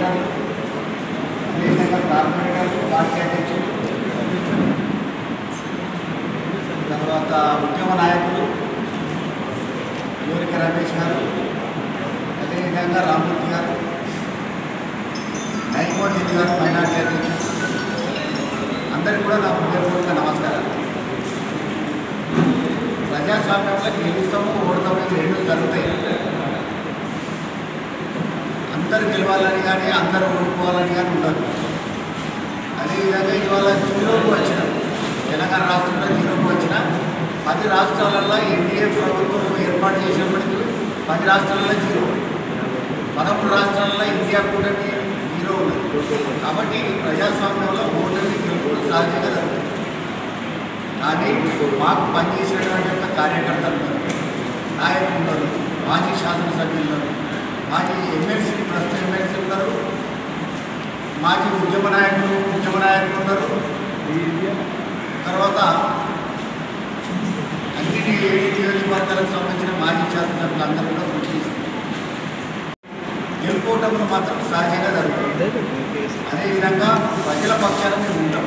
గారు, అదేవిధంగా ప్రాథమిక పార్టీ అధ్యక్షులు, తర్వాత ఉద్యమ నాయకులు యోరిక రమేష్ గారు, అదేవిధంగా రామూర్తి గారు, నైమోదీ గారు మైనార్టీ అధ్యక్షులు, అందరికీ కూడా నా హృదయపూర్వక నమస్కారాలు. ప్రజాస్వామ్యంలో గెలుస్తాము ఓడతాము రెండు జరుగుతాయి. అందరూ గెలవాలని కానీ అందరూ ఓడిపోవాలని కానీ ఉండదు. అదేవిధంగా ఇవాళ జీరోకు వచ్చిన తెలంగాణ రాష్ట్రంలో జీరోకు వచ్చిన 10 రాష్ట్రాలలో ఎన్డీఏ ప్రభుత్వం ఏర్పాటు చేసినప్పటికీ 10 రాష్ట్రాలలో జీరో, 13 రాష్ట్రాలలో ఇండియా కూటమి జీరో ఉన్నది. కాబట్టి ప్రజాస్వామ్యంలో ఓటమి గెలుపులు సహజంగా జరుగుతుంది. కానీ మాకు పనిచేసినటువంటి యొక్క కార్యకర్తలు ఉన్నారు, నాయకులు ఉన్నారు, మాజీ శాసనసభ్యులు ఉన్నారు, మాజీ ఎమ్మెల్సీ ప్రస్తుత ఎమ్మెల్సీ ఉన్నారు, మాజీ ఉద్యమ నాయకులు ఉన్నారు. తర్వాత అన్ని 7 నియోజకవర్గాలకు సంబంధించిన మాజీ శాసనసభ్యులు అందరూ కూడా గుర్తిస్తారు. గెలుపోవటంలో మాత్రం సహజంగా జరుగుతుంది. అదేవిధంగా ప్రజల పక్షాన మేము ఉంటాం.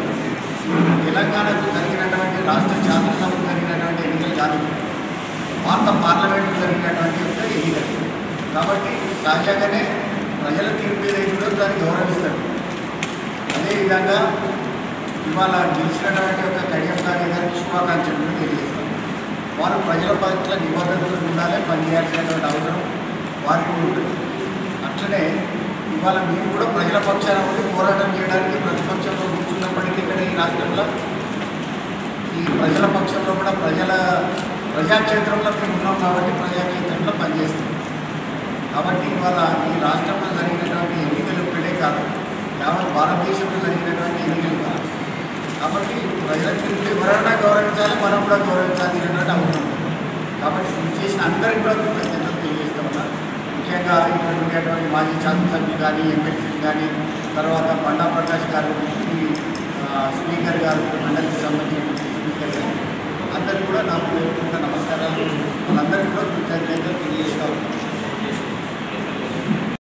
తెలంగాణకు జరిగినటువంటి రాష్ట్ర శాసనసభకు జరిగినటువంటి ఎన్నికలు కాదు, భారత పార్లమెంటు జరిగినటువంటి యొక్క ఎన్నికలు. కాబట్టి సహజంగానే ప్రజల తీర్పు ఏదైతుందో దాన్ని గౌరవిస్తారు. అదేవిధంగా ఇవాళ గెలిచినటువంటి యొక్క కడియం కావ్య గారికి శుభాకాంక్షలు తెలియజేస్తారు. వారు ప్రజల పట్ల నిబద్ధతలు ఉండాలి, పనిచేయాల్సినటువంటి అవసరం వారికి ఉంటుంది. అట్లనే ఇవాళ మేము కూడా ప్రజల పక్షాన ఉండి పోరాటం చేయడానికి ప్రతిపక్షంలో కూర్చున్నప్పటికీ ఇక్కడ ఈ రాష్ట్రంలో ఈ ప్రజల పక్షంలో కూడా ప్రజాక్షేత్రంలో మేము ఉన్నాం కాబట్టి ప్రజాక్షేత్రంలో పనిచేస్తాం. కాబట్టి ఇవాళ ఈ రాష్ట్రంలో జరిగినటువంటి ఎన్నికలు ఇక్కడే కాదు, యావత్ భారతదేశంలో జరిగినటువంటి ఎన్నికలు కాదు. కాబట్టి ప్రజల తీర్పు ఎవరైనా గౌరవించాలి, మనం కూడా గౌరవించాల్సినటువంటి అవసరం. కాబట్టి కృషి చేసిన అందరికీ కూడా కృతజ్ఞతలు తెలియజేస్తూ ఉన్నారు. ముఖ్యంగా ఇక్కడ ఉండేటువంటి మాజీ శాసనసభ్యులు కానీ, ఎమ్మెల్సీలు కానీ, తర్వాత బండా ప్రకాష్ గారు, స్పీకర్ గారు, మండలికి సంబంధించిన స్పీకర్ గారు, అందరికీ కూడా నాకు నమస్కారాలు. వాళ్ళందరికీ కూడా కృతజ్ఞతలు తెలియజేస్తూ ఉంటాను.